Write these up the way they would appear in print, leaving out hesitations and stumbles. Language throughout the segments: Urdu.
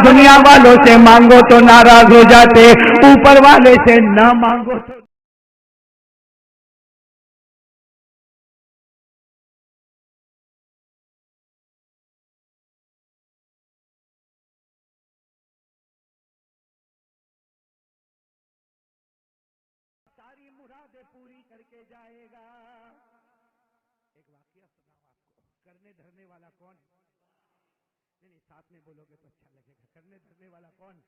دنیا والوں سے مانگو تو ناراض ہو جاتے، اوپر والے سے نہ مانگو تو ساری مرادیں پوری کر کے جائے گا۔ ایک واقعہ سناؤ آپ کو، کرنے دھرنے والا کون؟ نہیں ساتھ میں بولو گے تو اچھا لگے گا۔ کرنے دھرنے والا کون؟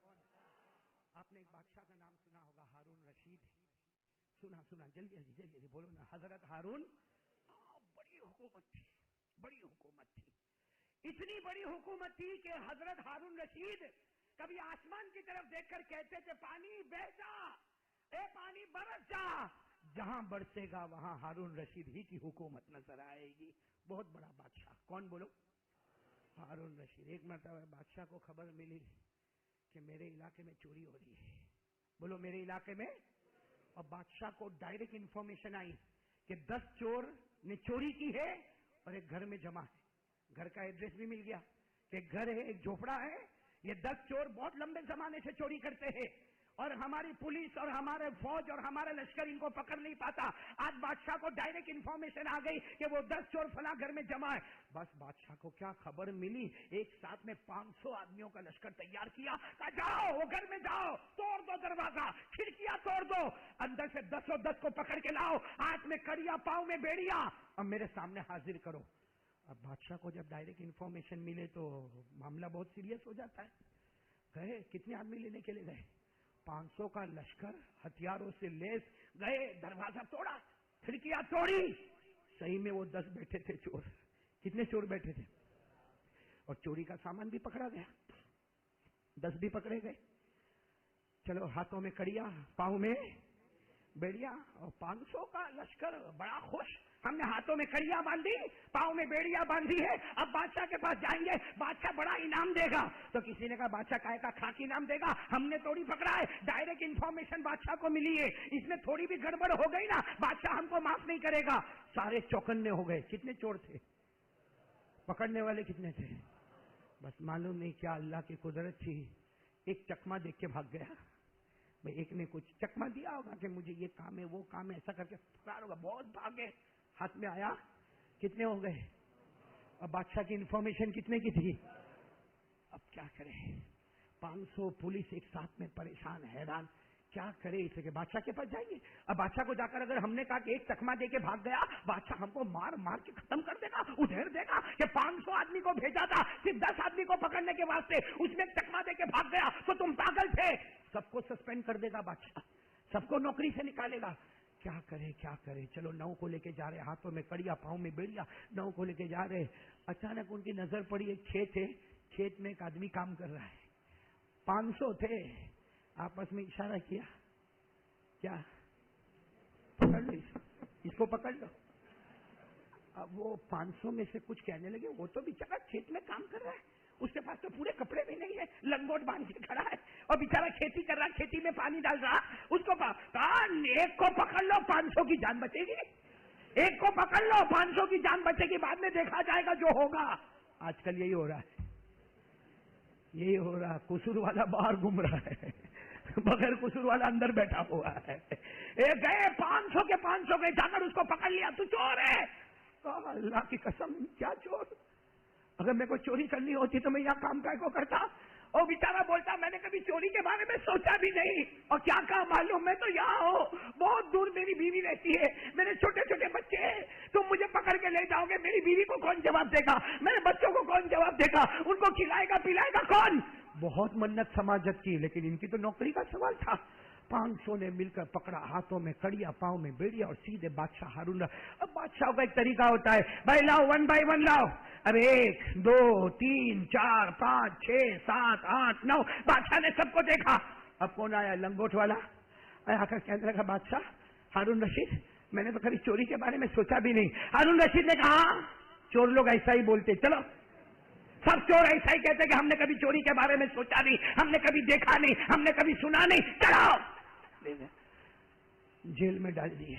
آپ نے ایک بادشاہ کا نام سنا ہوگا، ہارون رشید۔ سنا جلدی جلدی بولو نا، حضرت ہارون۔ بڑی حکومت تھی، بڑی حکومت تھی، اتنی بڑی حکومت تھی کہ حضرت ہارون رشید کبھی آسمان کی طرف دیکھ کر کہتے تھے پانی بہہ جا، اے پانی برس جا، جہاں برسے گا وہاں ہارون رشید ہی کی حکومت نظر آئے گی۔ بہت بڑا بادشاہ، کون بولو؟ ہارون رشید۔ ایک مرتبہ بادشاہ کو خبر ملی کہ میرے علاقے میں چوری ہو رہی ہے، بولو میرے علاقے میں، اور بادشاہ کو ڈائریکٹ انفارمیشن آئی کہ 10 چور نے چوری کی ہے اور ایک گھر میں جمع ہے۔ گھر کا ایڈریس بھی مل گیا کہ گھر ہے، ایک جھوپڑا ہے، یہ 10 چور بہت لمبے زمانے سے چوری کرتے ہیں اور ہماری پولیس اور ہمارے فوج اور ہمارا لشکر ان کو پکڑ نہیں پاتا۔ آج بادشاہ کو ڈائریکٹ انفارمیشن آ گئی کہ وہ 10 چور فلاں گھر میں جمع ہے۔ بس بادشاہ کو کیا خبر ملی، ایک ساتھ میں 500 آدمیوں کا لشکر تیار کیا، کہا جاؤ وہ گھر میں جاؤ، توڑ دو دروازہ، کھڑکیاں توڑ دو، اندر سے 10 کو پکڑ کے لاؤ، ہاتھ میں کڑیا پاؤں میں بیڑیاں، اور میرے سامنے حاضر کرو۔ اب بادشاہ کو جب ڈائریکٹ انفارمیشن ملے تو معاملہ بہت سیریس ہو جاتا ہے۔ گئے، کتنے آدمی لینے کے لیے گئے؟ 500 کا لشکر ہتھیاروں سے لیس گئے، دروازہ توڑا، کھڑکیاں توڑی، صحیح میں وہ 10 بیٹھے تھے چور۔ کتنے چور بیٹھے تھے؟ اور چوری کا سامان بھی پکڑا گیا، 10 بھی پکڑے گئے۔ چلو ہاتھوں میں کڑیا، پاؤں میں بیڑیاں، اور 500 کا لشکر بڑا خوش، ہم نے ہاتھوں میں کڑیاں باندھی، پاؤں میں بیڑیاں باندھی ہے، اب بادشاہ کے پاس جائیں گے، بادشاہ بڑا انعام دے گا۔ تو کسی نے کہا بادشاہ کائے کا خاک انعام دے گا، ہم نے تھوڑی پکڑا ہے، ڈائریکٹ انفارمیشن بادشاہ کو ملی ہے، اس میں تھوڑی بھی گڑبڑ ہو گئی نا بادشاہ ہم کو معاف نہیں کرے گا۔ سارے چوکنے ہو گئے۔ کتنے چور تھے؟ پکڑنے والے کتنے تھے؟ بس معلوم نہیں کیا اللہ کی قدرت تھی، ایک چکما دیکھ کے بھاگ گیا۔ بھئی ایک نے کچھ چکما دیا ہوگا کہ مجھے یہ کام ہے وہ کام ہے، ایسا کر کے فرار ہوگا، بہت بھاگے، ہاتھ میں آیا، کتنے ہو گئے؟ اور بادشاہ کی انفارمیشن کتنے کی تھی؟ اب کیا کرے؟ 500 پولیس ایک ساتھ میں پریشان، حیران، کیا کرے؟ اسے کہ بادشاہ کے پاس جائیں گے۔ اب بادشاہ کو جا کر اگر ہم نے کہا کہ ایک چکما دے کے بھاگ گیا، بادشاہ ہم کو مار مار کے ختم کر دے گا، ادھیر دے گا کہ 500 آدمی کو بھیجا تھا صرف 10 آدمی کو پکڑنے کے واسطے، اس میں ایک چکما دے کے بھاگ گیا تو تم پاگل تھے، سب کو سسپینڈ کر دے گا بادشاہ، سب کو نوکری سے نکالے گا۔ کیا کرے کیا کرے؟ چلو 9 کو لے کے جا رہے، ہاتھوں میں کڑیا پاؤں میں بیڑیا، 9 کو لے کے جا رہے، اچانک ان کی نظر پڑی ایک کھیت ہے، کھیت میں ایک آدمی کام کر رہا ہے، 500 تھے، آپس میں اشارہ کیا، کیا پکڑ لو اس کو پکڑ لو۔ اب وہ 500 میں سے کچھ کہنے لگے، وہ تو بیچارہ کھیت میں کام کر رہا ہے، اس کے پاس تو پورے کپڑے بھی نہیں ہے، لنگوٹ باندھ کے کھڑا ہے اور بیچارہ کھیتی کر رہا ہے، کھیتی میں پانی ڈال رہا، اس کو ایک کو پکڑ لو 500 کی جان بچے گی، ایک کو پکڑ لو 500 کی جان بچے گی، بعد میں دیکھا جائے گا جو ہوگا۔ آج کل یہی ہو رہا ہے، یہی ہو رہا، قصور والا باہر گھوم رہا ہے، بغیر قصور والا اندر بیٹھا ہوا ہے۔ گئے 500 کے 500 گئے، جا کر اس کو پکڑ لیا، تو چور ہے۔ اللہ کی قسم، کیا چور؟ اگر میں کوئی چوری کرنی ہوتی تو میں یہاں کام کائے کو کرتا؟ اور بیچارہ بولتا میں نے کبھی چوری کے بارے میں سوچا بھی نہیں، اور کیا کہا معلوم، میں تو یہاں ہوں، بہت دور میری بیوی رہتی ہے، میرے چھوٹے چھوٹے بچے ہیں، تم مجھے پکڑ کے لے جاؤ گے، میری بیوی کو کون جواب دے گا، میرے بچوں کو کون جواب دے گا، ان کو کھلائے گا پلائے گا کون؟ بہت منت سماجت کی، لیکن ان کی تو نوکری کا سوال تھا۔ 500 نے مل کر پکڑا، ہاتھوں میں کڑیا پاؤں میں بیڑیا، اور سیدھے بادشاہ ہارون۔ اب بادشاہ کا ایک طریقہ ہوتا ہے، بھائی لاؤ 1 بائی 1 لاؤ، اب 1 2 3 4 5 6 7 8 9، بادشاہ نے سب کو دیکھا۔ اب کون آیا؟ لنگوٹ والا آ کر کہنے لگا بادشاہ ہارون رشید، میں نے تو کبھی چوری کے بارے میں سوچا بھی نہیں۔ ہارون رشید نے کہا چور لوگ ایسا ہی بولتے، چلو سب چور ایسا ہی کہتے کہ ہم نے کبھی چوری کے بارے میں سوچا نہیں، ہم نے کبھی دیکھا نہیں، ہم نے کبھی سنا نہیں، چلو جیل میں ڈال دیے۔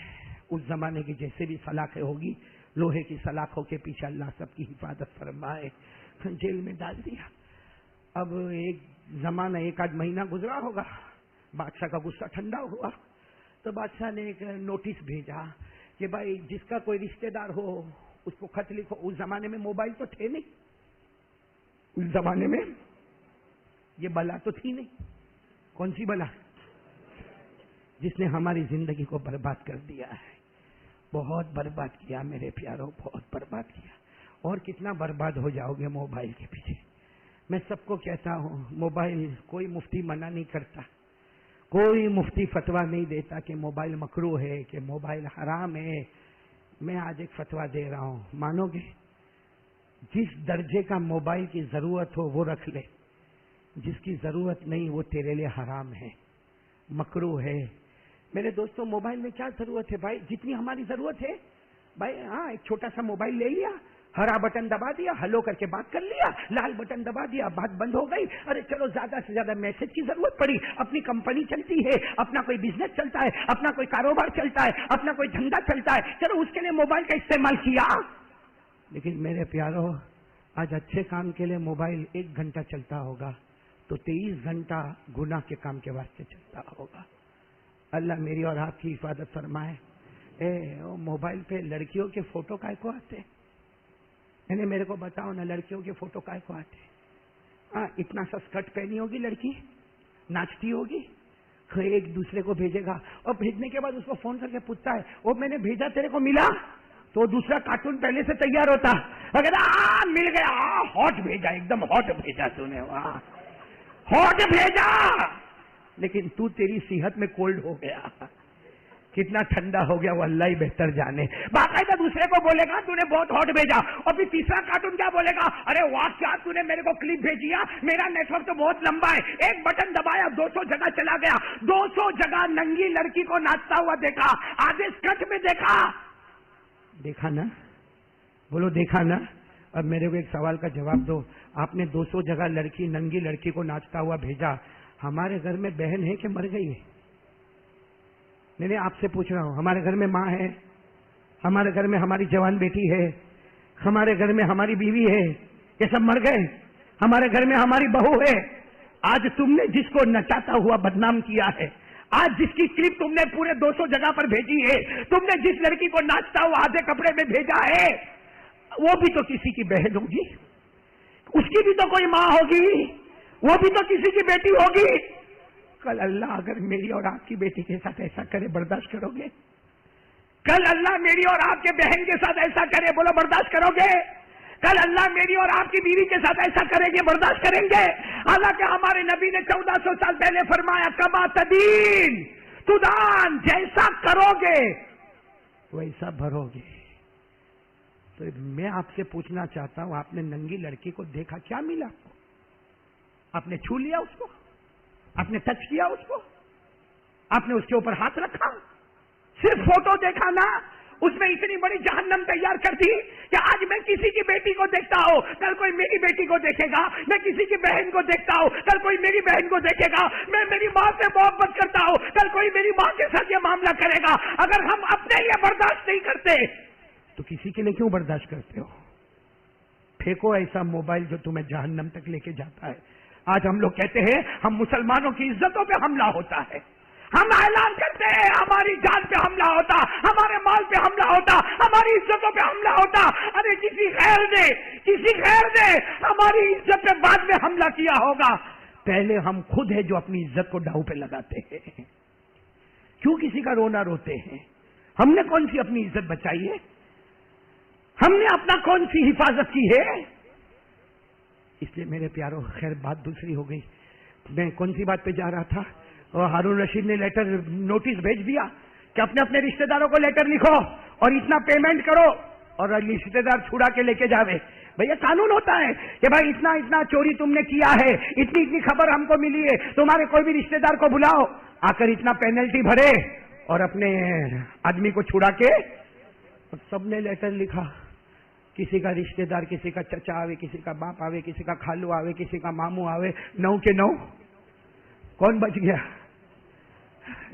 اس زمانے کی جیسے بھی سلاخیں ہوگی، لوہے کی سلاخوں کے پیچھے اللہ سب کی حفاظت فرمائے، جیل میں ڈال دیا۔ اب ایک زمانہ ایک آدھ مہینہ گزرا ہوگا، بادشاہ کا غصہ ٹھنڈا ہوا تو بادشاہ نے ایک نوٹس بھیجا کہ بھائی جس کا کوئی رشتہ دار ہو اس کو خط لکھو. اس زمانے میں موبائل تو تھے نہیں، اس زمانے میں یہ بلا تو تھی نہیں. کون سی بلا؟ جس نے ہماری زندگی کو برباد کر دیا ہے. بہت برباد کیا میرے پیاروں، بہت برباد کیا. اور کتنا برباد ہو جاؤ گے موبائل کے پیچھے. میں سب کو کہتا ہوں موبائل کوئی مفتی منع نہیں کرتا، کوئی مفتی فتویٰ نہیں دیتا کہ موبائل مکروہ ہے کہ موبائل حرام ہے. میں آج ایک فتویٰ دے رہا ہوں، مانو گے؟ جس درجے کا موبائل کی ضرورت ہو وہ رکھ لے، جس کی ضرورت نہیں وہ تیرے لیے حرام ہے، مکروہ ہے. میرے دوستوں موبائل میں کیا ضرورت ہے بھائی؟ جتنی ہماری ضرورت ہے بھائی. ہاں ایک چھوٹا سا موبائل لے لیا، ہرا بٹن دبا دیا، ہلو کر کے بات کر لیا، لال بٹن دبا دیا، بات بند ہو گئی. ارے چلو زیادہ سے زیادہ میسج کی ضرورت پڑی، اپنی کمپنی چلتی ہے، اپنا کوئی بزنس چلتا ہے، اپنا کوئی کاروبار چلتا ہے، اپنا کوئی دھندا چلتا ہے، چلو اس کے لیے موبائل کا استعمال کیا. لیکن میرے پیاروں آج اچھے کام کے لیے موبائل 1 گھنٹہ چلتا ہوگا تو 23 گھنٹہ گناہ کے کام کے واسطے چلتا ہوگا. اللہ میری اور آپ کی حفاظت فرمائے. موبائل پہ لڑکیوں کے فوٹو کائے کو آتے؟ یعنی میرے کو بتاؤ نا، لڑکیوں کے فوٹو کائے کو آتے؟ ہاں اتنا سا اسکرٹ پہنی ہوگی لڑکی، ناچتی ہوگی، ایک دوسرے کو بھیجے گا اور بھیجنے کے بعد اس کو فون کر کے پوچھتا ہے وہ میں نے بھیجا تیرے کو ملا؟ تو دوسرا کارٹون پہلے سے تیار ہوتا، اگر مل گیا، ہاٹ بھیجا، ایک دم ہاٹ بھیجا تو نے، وہاں ہاٹ بھیجا. لیکن تو تیری صحت میں کولڈ ہو گیا، کتنا ٹھنڈا ہو گیا وہ اللہ ہی بہتر جانے. باقاعدہ دوسرے کو بولے گا تو نے بہت ہاٹ بھیجا، اور پھر تیسرا کارٹون کیا بولے گا؟ ارے واہ کیا تو نے میرے کو کلپ بھیجی، میرا نیٹ ورک تو بہت لمبا ہے، ایک بٹن دبایا 200 جگہ چلا گیا. 200 جگہ ننگی لڑکی کو ناچتا ہوا دیکھا، آدھے اسکرٹ میں دیکھا. دیکھا نا؟ بولو دیکھا نا؟ اب میرے کو ایک سوال کا جواب دو. آپ نے 200 جگہ لڑکی ننگی لڑکی کو ناچتا ہوا بھیجا، ہمارے گھر میں بہن ہے کہ مر گئی ہے؟ نہیں آپ سے پوچھ رہا ہوں. ہمارے گھر میں ماں ہے، ہمارے گھر میں ہماری جوان بیٹی ہے، ہمارے گھر میں ہماری بیوی ہے، یہ سب مر گئے؟ ہمارے گھر میں ہماری بہو ہے. آج تم نے جس کو نچاتا ہوا بدنام کیا ہے، آج جس کی کلپ تم نے پورے 200 جگہ پر بھیجی ہے، تم نے جس لڑکی کو ناچتا ہوا آدھے کپڑے میں بھیجا ہے، وہ بھی تو کسی کی بہن ہوگی، اس کی بھی تو کوئی ماں ہوگی، وہ بھی تو کسی کی بیٹی ہوگی. کل اللہ اگر میری اور آپ کی بیٹی کے ساتھ ایسا کرے برداشت کرو گے؟ کل اللہ میری اور آپ کے بہن کے ساتھ ایسا کرے، بولو برداشت کرو گے؟ کل اللہ میری اور آپ کی بیوی کے ساتھ ایسا کریں گے، برداشت کریں گے؟ حالانکہ ہمارے نبی نے 1400 سال پہلے فرمایا کما تدین تدان، جیسا کرو گے ویسا بھرو گے. تو میں آپ سے پوچھنا چاہتا ہوں، آپ نے ننگی لڑکی کو دیکھا، کیا ملا آپ کو؟ آپ نے چھو لیا اس کو؟ آپ نے ٹچ کیا اس کو؟ آپ نے اس کے اوپر ہاتھ رکھا؟ صرف فوٹو دیکھا نا، اس میں اتنی بڑی جہنم تیار کر دی کہ آج میں کسی کی بیٹی کو دیکھتا ہوں، کل کوئی میری بیٹی کو دیکھے گا. میں کسی کی بہن کو دیکھتا ہوں، کل کوئی میری بہن کو دیکھے گا. میں میری ماں سے محبت کرتا ہوں، کل کوئی میری ماں کے ساتھ یہ معاملہ کرے گا. اگر ہم اپنے لیے برداشت نہیں کرتے تو کسی کے لیے کیوں برداشت کرتے ہو؟ پھینکو ایسا موبائل جو تمہیں جہنم تک لے کے جاتا ہے. آج ہم لوگ کہتے ہیں ہم مسلمانوں کی عزتوں پہ حملہ ہوتا ہے، ہم اعلان کرتے ہیں ہماری جان پہ حملہ ہوتا، ہمارے مال پہ حملہ ہوتا، ہماری عزتوں پہ حملہ ہوتا. ارے کسی غیر نے ہماری عزت پہ بعد میں حملہ کیا ہوگا. پہلے ہم خود ہیں جو اپنی عزت کو داؤ پہ لگاتے ہیں. کیوں کسی کا رونا روتے ہیں؟ ہم نے کون سی اپنی عزت بچائی ہے؟ ہم نے اپنا کون سی حفاظت کی ہے؟ اس لیے میرے پیاروں، خیر بات دوسری ہو گئی. میں کون سی بات پہ جا رہا تھا؟ اور ہارون رشید نے نوٹس بھیج دیا کہ اپنے اپنے رشتہ داروں کو لیٹر لکھو اور اتنا پیمنٹ کرو اور رشتہ دار چھڑا کے لے کے جاوے. بھیا قانون ہوتا ہے کہ بھائی اتنا چوری تم نے کیا ہے، اتنی خبر ہم کو ملی ہے، تمہارے کوئی بھی رشتہ دار کو بلاؤ، آ کر اتنا پینلٹی بھرے اور اپنے آدمی کو چھڑا کے. سب نے لیٹر لکھا، کسی کا رشتہ دار، کسی کا چچا آوے، کسی کا باپ آوے، کسی کا خالو آوے، کسی کا ماموں آوے، 9 کے 9. کون بچ گیا؟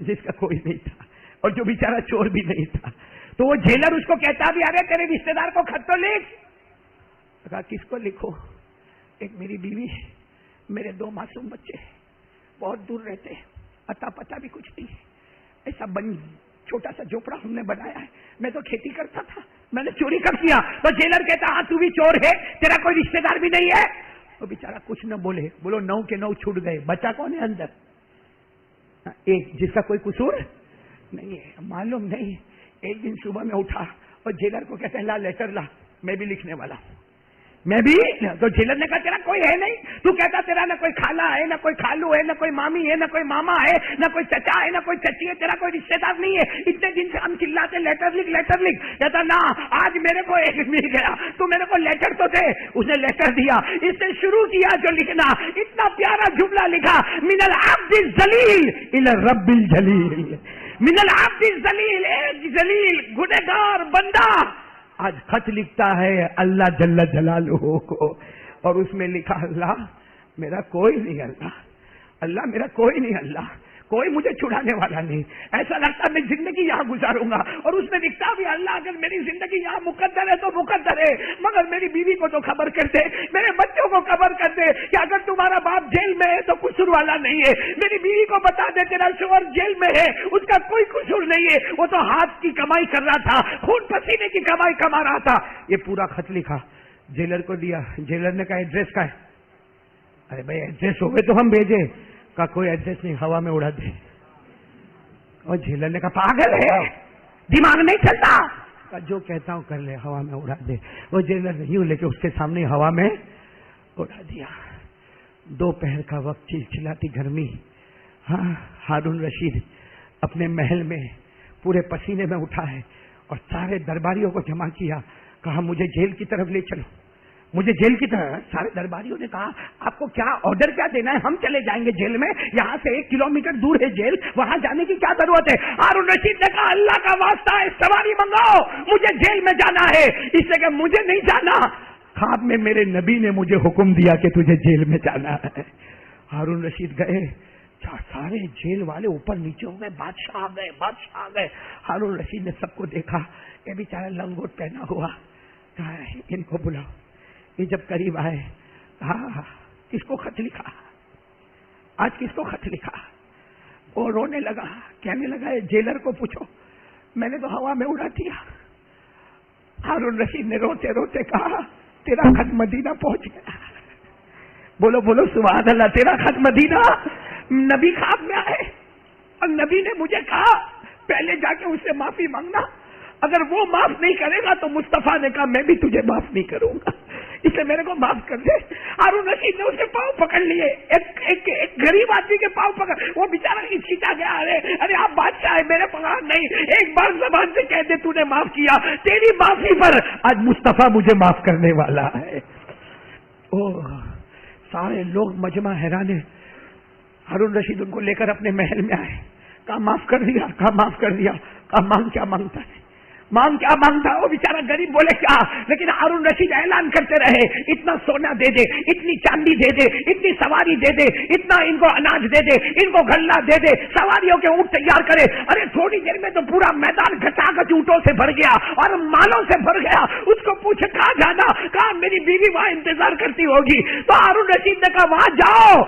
جس کا کوئی نہیں تھا اور جو بیچارہ چور بھی نہیں تھا. تو وہ جیلر اس کو کہتا بھی ارے تیرے رشتہ دار کو خط تو لکھ. کہا کس کو لکھو؟ ایک میری بیوی، میرے 2 معصوم بچے بہت دور رہتے ہیں، اتا پتا بھی کچھ نہیں ہے، ایسا چھوٹا سا جھوپڑا ہم نے بنایا ہے. میں تو کھیتی کرتا تھا، میں نے چوری کر کیا تو جیلر کہتا ہاں تو بھی چور ہے، تیرا کوئی رشتہ دار بھی نہیں ہے. وہ بیچارہ کچھ نہ بولے، بولو 9 کے 9 چھوٹ گئے، بچا کون ہے اندر؟ ایک جس کا کوئی قصور نہیں ہے، معلوم نہیں. ایک دن صبح میں اٹھا اور جیلر کو کہتے ہیں لا لیٹر لا، میں بھی لکھنے والا ہوں، میں بھی. تو جیلر نے کہا تیرا کوئی ہے نہیں، تو کہتا تیرا نہ کوئی خالہ ہے، نہ کوئی خالو ہے، نہ کوئی مامی ہے، نہ کوئی ماما ہے، نہ کوئی چچا ہے، نہ کوئی چچی ہے، تیرا کوئی رشتے دار نہیں ہے. اتنے دن سے ہم چلاتے لیٹر لکھ لیٹر لکھ. کہتا نا آج میرے کو ایک مل گیا، تو میرے کو لیٹر تو دے. اس نے لیٹر دیا، اس نے شروع کیا جو لکھنا، اتنا پیارا جملہ لکھا، من العبد الذلیل الی الرب الجلیل. من العبد الذلیل، ایک ذلیل گنہگار بندہ آج خط لکھتا ہے اللہ جل جلالہ کو، اور اس میں لکھا اللہ میرا کوئی نہیں، اللہ میرا کوئی نہیں، اللہ کوئی مجھے چھڑانے والا نہیں. ایسا لگتا میں زندگی یہاں گزاروں گا. اور اس میں لکھتا بھی اللہ اگر میری زندگی یہاں مقدر ہے تو مقدر ہے، مگر میری بیوی کو تو خبر کر دے، میرے بچوں کو خبر کر دے کہ اگر تمہارا باپ جیل میں ہے تو قصور والا نہیں ہے. میری بیوی کو بتا دے تیرا شوہر جیل میں ہے، اس کا کوئی قصور نہیں ہے، وہ تو ہاتھ کی کمائی کر رہا تھا، خون پسینے کی کمائی کما رہا تھا. یہ پورا خط لکھا، جیلر کو دیا. جیلر نے کہا ایڈریس کا ہے؟ ارے بھائی ایڈریس ہوئے تو ہم بھیجے. کا کوئی ایڈریس نہیں، ہوا میں اڑا دے. اور جیلر نے کہا پاگل ہے، دماغ نہیں چلتا؟ جو کہتا ہوں کر لے، ہوا میں اڑا دے. وہ جیلر نہیں ہو لے کے اس کے سامنے ہوا میں اڑا دیا. دوپہر کا وقت، چلچلاتی گرمی. ہاں ہارون رشید اپنے محل میں پورے پسینے میں اٹھا ہے اور سارے درباریوں کو جمع کیا، کہا مجھے جیل کی طرف لے چلو، مجھے جیل کی طرف. سارے درباریوں نے کہا آپ کو کیا آرڈر کیا دینا ہے، ہم چلے جائیں گے جیل میں، یہاں سے 1 کلومیٹر دور ہے جیل، وہاں جانے کی کیا ضرورت ہے. ہارون رشید نے کہا اللہ کا واسطہ ہے سواری منگاؤ، مجھے جیل میں جانا ہے. اس سے کہ مجھے نہیں جانا، خواب میں میرے نبی نے مجھے حکم دیا کہ تجھے جیل میں جانا ہے. ہارون رشید گئے، سارے جیل والے اوپر نیچے ہو گئے، بادشاہ آ گئے. ہارون رشید نے سب کو دیکھا، یہ بیچارہ لنگوٹ پہنا ہوا، کہا ان کو بلاؤ. یہ جب قریب آئے، ہاں کس کو خط لکھا، آج کس کو خط لکھا؟ وہ رونے لگا، کہنے لگا جیلر کو پوچھو، میں نے تو ہوا میں اڑا دیا. ہارون رشید نے روتے روتے کہا تیرا خط مدینہ پہنچ گیا. بولو بولو سبحان اللہ. تیرا خط مدینہ، نبی خواب میں آئے اور نبی نے مجھے کہا پہلے جا کے اس سے معافی مانگنا، اگر وہ معاف نہیں کرے گا تو مصطفیٰ نے کہا میں بھی تجھے معاف نہیں کروں گا، اس لیے میرے کو معاف کر دے. ہارون رشید نے اسے پاؤں پکڑ لیے، ایک غریب آدمی کے پاؤں پکڑ، وہ بیچارہ کھینچا گیا. ارے آپ بادشاہ ہے، میرے پکڑ نہیں، ایک بار زبان سے کہہ دے تو نے معاف کیا، تیری معافی پر آج مصطفیٰ مجھے معاف کرنے والا ہے. سارے لوگ مجمع حیران ہے. ہارون رشید ان کو لے کر اپنے محل میں آئے، کہا معاف کر دیا، کہا معاف کر دیا. کہا مانگ کیا مانگتا ہے، مانگ کیا مانگتا. وہ بیچارہ غریب بولے کیا، لیکن ہارون رشید اعلان کرتے رہے اتنا سونا دے دے، اتنی چاندی دے دے، اتنی سواری دے دے، اتنا ان کو اناج دے دے، ان کو غلہ دے دے، سواریوں کے اونٹ تیار کرے. ارے تھوڑی دیر میں تو پورا میدان گھٹا گچ اونٹوں سے بھر گیا اور مالوں سے بھر گیا. اس کو پوچھے کہاں جانا، کہا میری بیوی وہاں انتظار کرتی ہوگی. تو ہارون رشید نے کہا وہاں جاؤ،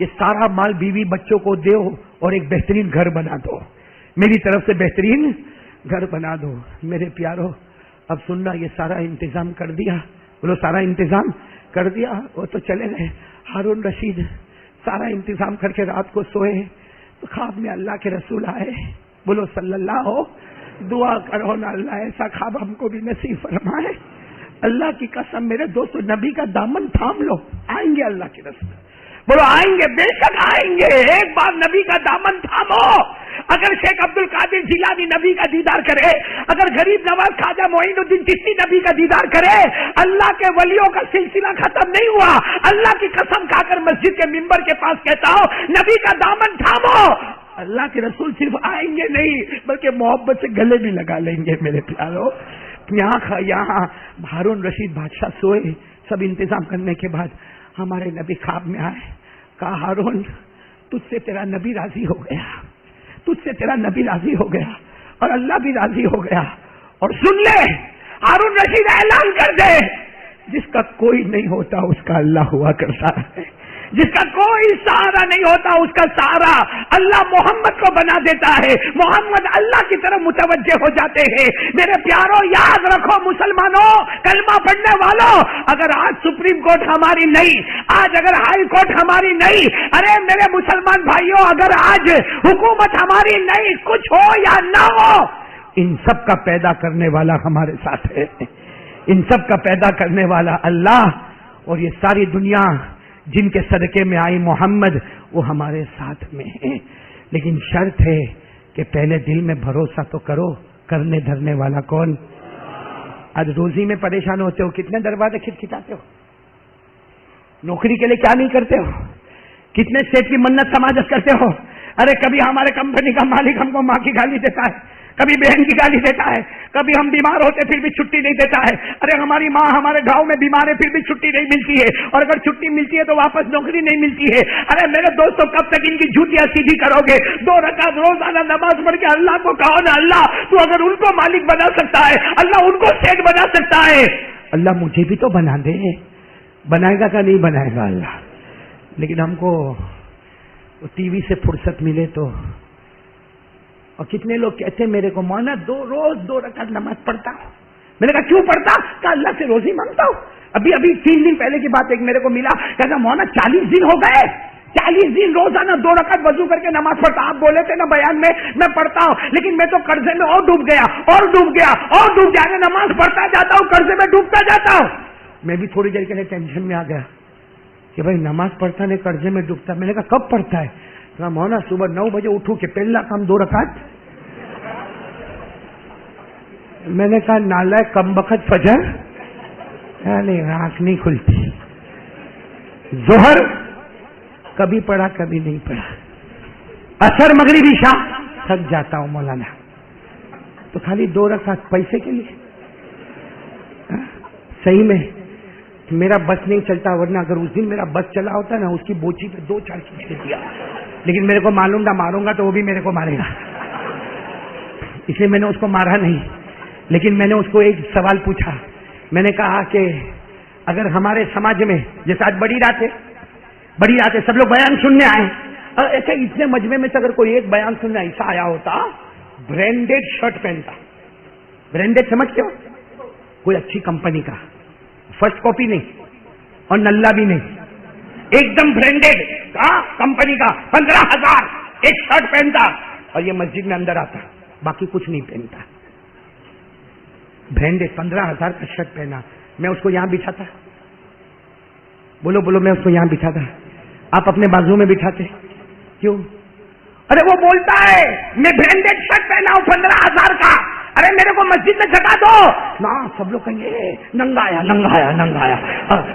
یہ سارا مال بیوی بچوں کو دو اور ایک بہترین گھر بنا دو، میری طرف سے بہترین گھر بنا دو. میرے پیارو اب سننا، یہ سارا انتظام کر دیا، بولو سارا انتظام کر دیا. وہ تو چلے گئے. ہارون رشید سارا انتظام کر کے رات کو سوئے تو خواب میں اللہ کے رسول آئے. بولو صلی اللہ ہو. دعا کرو نا اللہ ایسا خواب ہم کو بھی نصیب فرمائے. اللہ کی قسم میرے دوستو، نبی کا دامن تھام لو، آئیں گے اللہ کے رسول. بولو آئیں گے، بے شک آئیں گے. ایک بار نبی کا دامن تھامو. اگر شیخ عبد القادر جیلانی نبی کا دیدار کرے، اگر غریب نواز خواجہ معین الدین چشتی نبی کا دیدار کرے، اللہ کے ولیوں کا سلسلہ ختم نہیں ہوا. اللہ کی قسم کھا کر مسجد کے ممبر کے پاس کہتا ہوں نبی کا دامن تھامو. اللہ کے رسول صرف آئیں گے نہیں بلکہ محبت سے گلے بھی لگا لیں گے. میرے پیارو یہاں ہارون رشید بادشاہ سوئے، سب انتظام کرنے کے بعد ہمارے نبی خواب میں آئے. کہا ہارون تجھ سے تیرا نبی راضی ہو گیا، تجھ سے تیرا نبی راضی ہو گیا اور اللہ بھی راضی ہو گیا. اور سن لے ہارون رشید اعلان کر دے، جس کا کوئی نہیں ہوتا اس کا اللہ ہوا کرتا ہے. جس کا کوئی سہارا نہیں ہوتا اس کا سہارا اللہ محمد کو بنا دیتا ہے، محمد اللہ کی طرف متوجہ ہو جاتے ہیں۔ میرے پیاروں یاد رکھو مسلمانوں، کلمہ پڑھنے والوں، اگر آج سپریم کورٹ ہماری نہیں، آج اگر ہائی کورٹ ہماری نہیں، ارے میرے مسلمان بھائیوں اگر آج حکومت ہماری نہیں، کچھ ہو یا نہ ہو، ان سب کا پیدا کرنے والا ہمارے ساتھ ہے، ان سب کا پیدا کرنے والا اللہ، اور یہ ساری دنیا جن کے صدقے میں آئی محمد وہ ہمارے ساتھ میں ہیں۔ لیکن شرط ہے کہ پہلے دل میں بھروسہ تو کرو، کرنے دھرنے والا کون؟ آج روزی میں پریشان ہوتے ہو، کتنے دروازے کھٹکھٹاتے ہو، نوکری کے لیے کیا نہیں کرتے ہو، کتنے سیٹ کی منت سماجت کرتے ہو۔ ارے کبھی ہمارے کمپنی کا مالک ہم کو ماں کی گالی دیتا ہے، کبھی بہن کی گالی دیتا ہے، کبھی ہم بیمار ہوتے پھر بھی چھٹی نہیں دیتا ہے۔ ارے ہماری ماں ہمارے گاؤں میں بیمار ہے پھر بھی چھٹی نہیں ملتی ہے، اور اگر چھٹی ملتی ہے تو واپس نوکری نہیں ملتی ہے۔ ارے میرے دوستوں کب تک ان کی جھوٹیاں سیدھی کرو گے؟ 2 رکعت روزانہ نماز پڑھ کے اللہ کو کہو نا، اللہ تو اگر ان کو مالک بنا سکتا ہے، اللہ ان کو سیٹ بنا سکتا ہے، اللہ مجھے بھی تو بنا دے۔ بنائے گا کہ نہیں بنائے گا اللہ؟ لیکن ہم کو ٹی وی سے فرصت ملے تو، اور کتنے لوگ کہتے ہیں میرے کو مولانا روز 2 رکعت نماز پڑھتا ہوں۔ میں نے کہا کیوں پڑھتا؟ کہ اللہ سے روزی مانگتا ہوں۔ ابھی 3 دن پہلے کی بات ایک میرے کو ملا، کہتا مولانا 40 دن ہو گئے، 40 دن روزانہ 2 رکعت وضو کر کے نماز پڑھتا۔ آپ بولے تھے نا بیان میں پڑھتا ہوں، لیکن میں تو قرضے میں اور ڈوب گیا اور ڈوب گیا اور ڈوب گیا، نماز پڑھتا جاتا ہوں قرضے میں ڈوبتا جاتا ہوں۔ میں بھی تھوڑی دیر کے لیے ٹینشن میں آ گیا کہ بھائی نماز پڑھتا نہیں قرضے میں ڈوبتا۔ میں نے کہا کب پڑھتا ہے؟ کہا مولانا صبح 9 بجے اٹھو کہ پہلا کام 2 رکعت۔ میں نے کہا نالا کم بخت فجر، آنکھ نہیں کھلتی۔ ظہر کبھی پڑھا کبھی نہیں پڑھا، عصر مغرب عشاء تھک جاتا ہوں مولانا، تو خالی 2 رکعت پیسے کے لیے؟ صحیح میں میرا بس نہیں چلتا، ورنہ اگر اس دن میرا بس چلا ہوتا نا، اس کی بوچھی پہ 2-4 کھینچ دیا، لیکن میرے کو معلوم تھا ماروں گا تو وہ بھی میرے کو مارے گا، اس لیے میں نے اس کو مارا نہیں۔ لیکن میں نے اس کو ایک سوال پوچھا، میں نے کہا کہ اگر ہمارے سماج میں جیسے آج بڑی رات ہے سب لوگ بیان سننے آئے، اور ایسے اتنے مجمع میں سے اگر کوئی ایک بیان سننے ایسا آیا ہوتا برانڈیڈ شرٹ پہنتا، برانڈیڈ سمجھتے ہو، کوئی اچھی کمپنی کا، فرسٹ کاپی نہیں اور نلا بھی نہیں، ایک دم برانڈیڈ کمپنی کا 15,000 ایک شرٹ پہنتا، اور یہ مسجد میں اندر آتا، باقی کچھ نہیں پہنتا، برانڈیڈ 15,000 کا شرٹ پہنا، میں اس کو یہاں بٹھاتا، بولو میں اس کو یہاں بٹھاتا، آپ اپنے بازو میں بٹھاتے کیوں؟ ارے وہ بولتا ہے میں برانڈیڈ شرٹ پہنا ہوں 15,000 کا، ارے میرے کو مسجد میں جگہ دو نا، سب لوگ کہیں گے ننگا آیا۔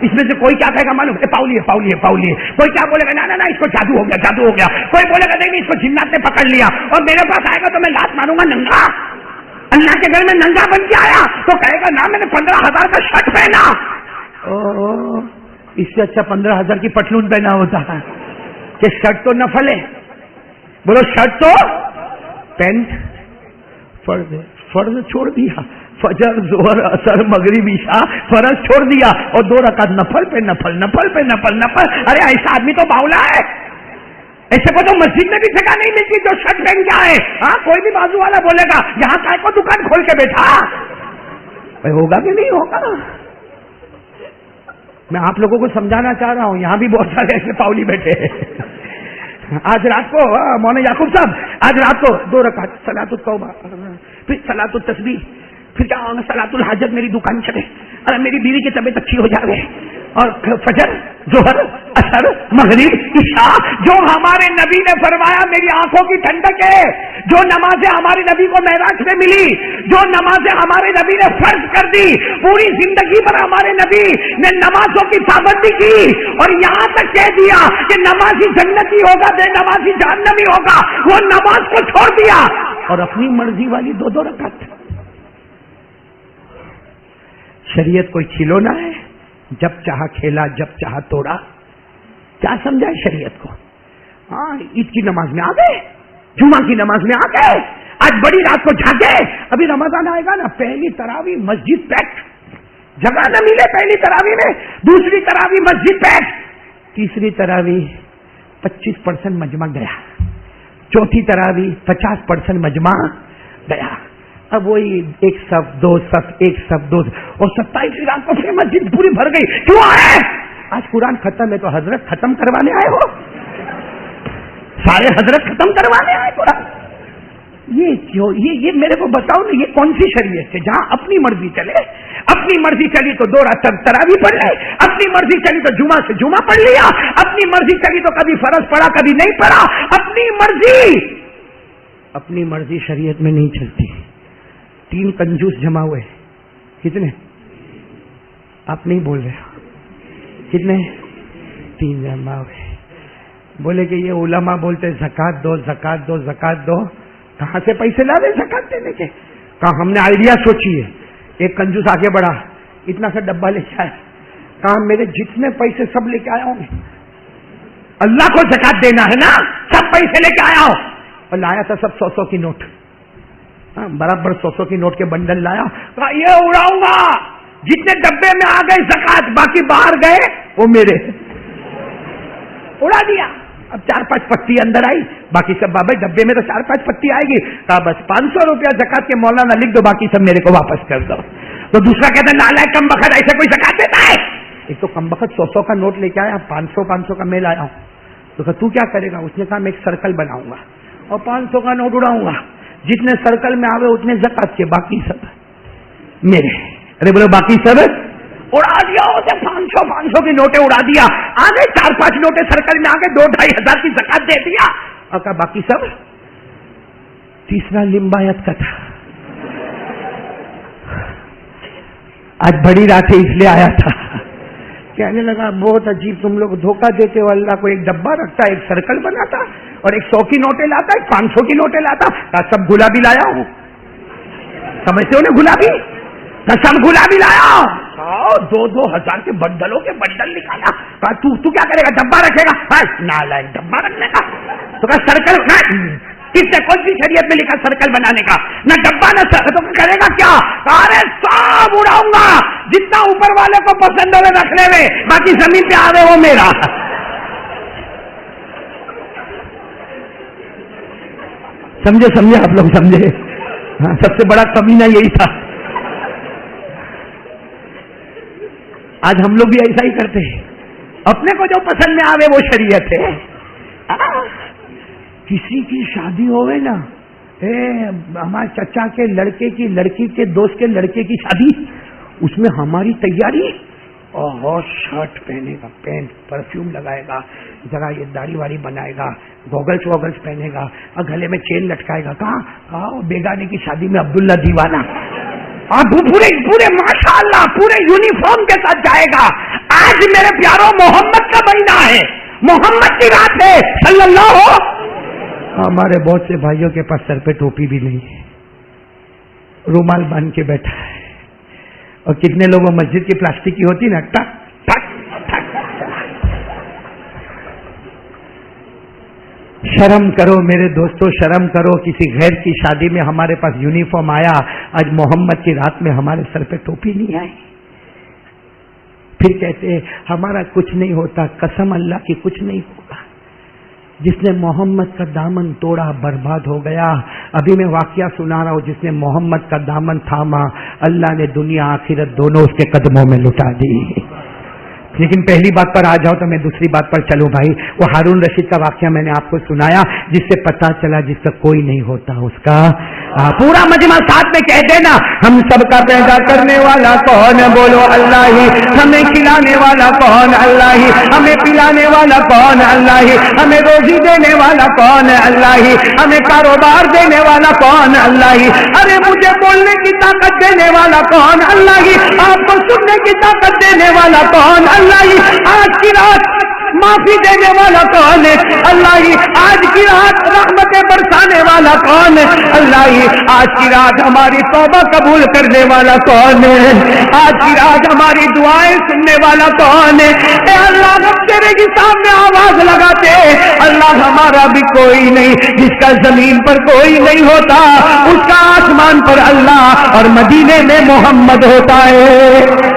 اس میں سے کوئی کیا کہے گا معلوم ہے؟ پاؤلی ہے۔ کوئی کیا بولے گا نا اس کو جادو ہو گیا، کوئی بولے گا نہیں اس کو جنات نے پکڑ لیا، اور میرے پاس آئے گا تو میں لات ماروں گا، ننگا اللہ کے گھر میں ننگا بن کے آیا تو کہے گا نا میں نے 15,000 کا شرٹ پہنا۔ اس سے اچھا 15,000 کی پٹلون پہنا ہوتا ہے کہ شرٹ تو نفل ہے، بولو شرٹ تو پینٹ فرض چھوڑ دیا، فجر ظہر عصر مغرب عشاء فرض چھوڑ دیا، اور 2 رکعت نفل پہ نفل۔ ارے ایسا آدمی تو باولا ہے، ایسے کو تو مسجد میں بھی جگہ نہیں ملتی جو شرٹ پہن کے آئے۔ ہاں کوئی بھی بازو والا بولے گا یہاں کا کو دکان کھول کے بیٹھا، ہوگا کہ نہیں ہوگا؟ میں آپ لوگوں کو سمجھانا چاہ رہا ہوں، یہاں بھی بہت سارے ایسے پاؤلی بیٹھے ہیں۔ آج رات کو مولانا یعقوب صاحب آج رات کو 2 رکعت صلاۃ التوبہ، پھر صلاۃ التسبیح، پھر کیا ہوگا صلاۃ الحاجت، میری دکان چلے، ارے میری بیوی کی طبیعت اچھی ہو جائے، اور فجر ظہر عصر مغرب عشاء، جو ہمارے نبی نے فرمایا میری آنکھوں کی ٹھنڈک ہے، جو نمازیں ہمارے نبی کو معراج میں ملی، جو نمازیں ہمارے نبی نے فرض کر دی، پوری زندگی پر ہمارے نبی نے نمازوں کی پابندی کی، اور یہاں تک کہہ دیا کہ نمازی جنتی ہوگا بے نمازی جہنمی ہوگا، وہ نماز کو چھوڑ دیا اور اپنی مرضی والی 2 رکعت۔ شریعت کوئی کھلونا ہے؟ جب چاہا کھیلا جب چاہا توڑا، کیا سمجھا ہے شریعت کو؟ ہاں عید کی نماز میں آ گئے، جمعہ کی نماز میں آ گئے، آج بڑی رات کو جاگے، ابھی رمضان آئے گا نا، پہلی تراویح مسجد پیک، جگہ نہ ملے پہلی تراویح میں، دوسری تراویح مسجد پیک، تیسری تراویح 25% مجمع گیا، چوتھی تراویح 50% مجمع گیا. اب وہی ایک صف دو صف ایک صف دو، اور 27 رات کو پھر مسجد پوری بھر گئی. کیوں آئے؟ آج قرآن ختم ہے تو حضرت ختم کروانے آئے ہو؟ سارے حضرت ختم کروانے آئے قرآن؟ یہ کیوں؟ یہ میرے کو بتاؤ نا، یہ کون سی شریعت ہے جہاں اپنی مرضی چلے؟ اپنی مرضی چلی تو 2 رات تراویح پڑھ لے، اپنی مرضی چلی تو جمعہ سے جمعہ پڑھ لیا، اپنی مرضی چلی تو کبھی فرض پڑھا کبھی نہیں پڑھا. اپنی مرضی شریعت میں نہیں چلتی. 3 کنجوس جمع ہوئے. کتنے؟ آپ نہیں بول رہے. کتنے؟ 3 جمع ہوئے. بولے کہ یہ علماء بولتے زکات دو زکات دو زکات دو. کہاں سے پیسے لا رہے زکات دینے کے؟ کہا ہم نے آئیڈیا سوچی ہے. ایک کنجوس آگے بڑھا، اتنا سا ڈبہ لے کے آیا. کہا میرے جتنے پیسے سب لے کے آیا ہوں، اللہ کو زکات دینا ہے نا، سب پیسے لے کے آیا ہوں. اور لایا تھا سب 100 کی نوٹ، برابر 100 کی نوٹ کے بنڈل لایا. کہا یہ اڑاؤں گا، جتنے ڈبے میں آ گئے زکات، باقی باہر گئے وہ میرے. اڑا دیا. اب 4-5 پٹی اندر آئی، باقی سب بابا ڈبے میں تو 4-5 پٹی آئے گی. کہا بس 500 روپیہ زکات کے مولانا لکھ دو، باقی سب میرے کو واپس کر دو. تو دوسرا کہتا ہے نالائق کم بخت، ایسے کوئی زکات دیتا ہے؟ ایک تو کم بخت 100 کا نوٹ لے کے آیا، 500 کا میں لایا ہوں. تو کہا تو کیا کرے گا؟ اس نے کہا میں ایک سرکل بناؤں گا اور 500 کا نوٹ اڑاؤں گا، جتنے سرکل میں آوے اتنے زکات کے، باقی سب میرے. ارے بولو باقی سب اڑا دیا. 500 کی نوٹیں اڑا دیا. آگے 4-5 نوٹیں سرکل میں آگے 2-2.5 ہزار کی زکات دے دیا. اور کہا باقی سب. تیسرا لمبایت کا تھا. آج بڑی رات ہے اس لیے آیا تھا. کہنے لگا بہت عجیب تم لوگ دھوکہ دیتے ہو. اللہ کو ایک ڈبہ رکھتا، ایک سرکل بناتا اور ایک 100 کی نوٹیں لاتا، ایک 500 کی نوٹیں لاتا. کہا سب گلابی لایا ہوں. سمجھتے ہو نا گلابی؟ سب گلابی لایا. 2-2 ہزار کے بنڈلوں کے بنڈل نکالا. کہا تو کیا کرے گا؟ ڈبہ رکھے گا؟ نالائق ڈبہ رکھنے کا. تو کہا سرکل کس نے کون سی شریعت میں لکھا سرکل بنانے کا؟ نہ ڈبہ نہ سرکل. تو کرے گا کیا؟ ارے سب اڑاؤں گا، جتنا اوپر والے کو پسند ہے رکھ لے میں، باقی زمین پہ آوے وہ میرا. سمجھے آپ لوگ سمجھے؟ ہاں، سب سے بڑا کمینہ یہی تھا. آج ہم لوگ بھی ایسا ہی کرتے ہیں. اپنے کو جو پسند میں آوے وہ شریعت ہے. کسی کی شادی ہوئے نا، ہمارے چچا کے لڑکے کی لڑکی کے دوست کے لڑکے کی شادی، اس میں ہماری تیاری، اور شرٹ پہنے گا، پینٹ، پرفیوم لگائے گا، ذرا یہ داڑھی واڑی بنائے گا، گوگلس پہنے گا اور گلے میں چین لٹکائے گا. کہاں بیگانے کی شادی میں عبداللہ دیوانہ. پورے ماشاء اللہ پورے یونیفارم کے ساتھ جائے گا. آج میرے پیاروں محمد کا مہینہ ہے، محمد کی رات ہے صلی اللہ ہو. ہمارے بہت سے بھائیوں کے پاس سر پہ ٹوپی بھی نہیں ہے، رومال باندھ کے بیٹھا ہے. اور کتنے لوگوں مسجد کی پلاسٹک کی ہوتی نا، ٹک ٹک ٹک. شرم کرو میرے دوستو، شرم کرو. کسی غیر کی شادی میں ہمارے پاس یونیفارم آیا، آج محمد کی رات میں ہمارے سر پہ ٹوپی نہیں آئی. پھر کہتے ہمارا کچھ نہیں ہوتا. قسم اللہ کی کچھ نہیں ہوگا. جس نے محمد کا دامن توڑا برباد ہو گیا. ابھی میں واقعہ سنا رہا ہوں، جس نے محمد کا دامن تھاما، اللہ نے دنیا آخرت دونوں اس کے قدموں میں لٹا دی. لیکن پہلی بات پر آ جاؤ تو میں دوسری بات پر چلوں بھائی. وہ ہارون رشید کا واقعہ میں نے آپ کو سنایا، جس سے پتا چلا جس کا کوئی نہیں ہوتا اس کا پورا مجمع ساتھ میں کہہ دینا، ہم سب کا پیدا کرنے والا کون؟ بولو اللہ ہی. ہمیں کھلانے والا کون؟ اللہ ہی. ہمیں پلانے والا کون؟ اللہ ہی. ہمیں روزی دینے والا کون؟ اللہ ہی. ہمیں کاروبار دینے والا کون؟ اللہ ہی. ارے مجھے بولنے کی طاقت دینے والا کون؟ اللہ ہی. آپ کو سننے کی طاقت دینے والا کون؟ اللہ ہی. آج کی رات معافی دینے والا کون ہے؟ اللہ ہی. آج کی رات رحمتیں برسانے والا کون ہے؟ اللہ ہی. آج کی رات ہماری توبہ قبول کرنے والا کون ہے؟ آج کی رات ہماری دعائیں سننے والا کون ہے؟ اے اللہ ہم تیرے کے سامنے آواز لگاتے، اللہ ہمارا بھی کوئی نہیں، جس کا زمین پر کوئی نہیں ہوتا اس کا آسمان پر اللہ اور مدینے میں محمد ہوتا ہے.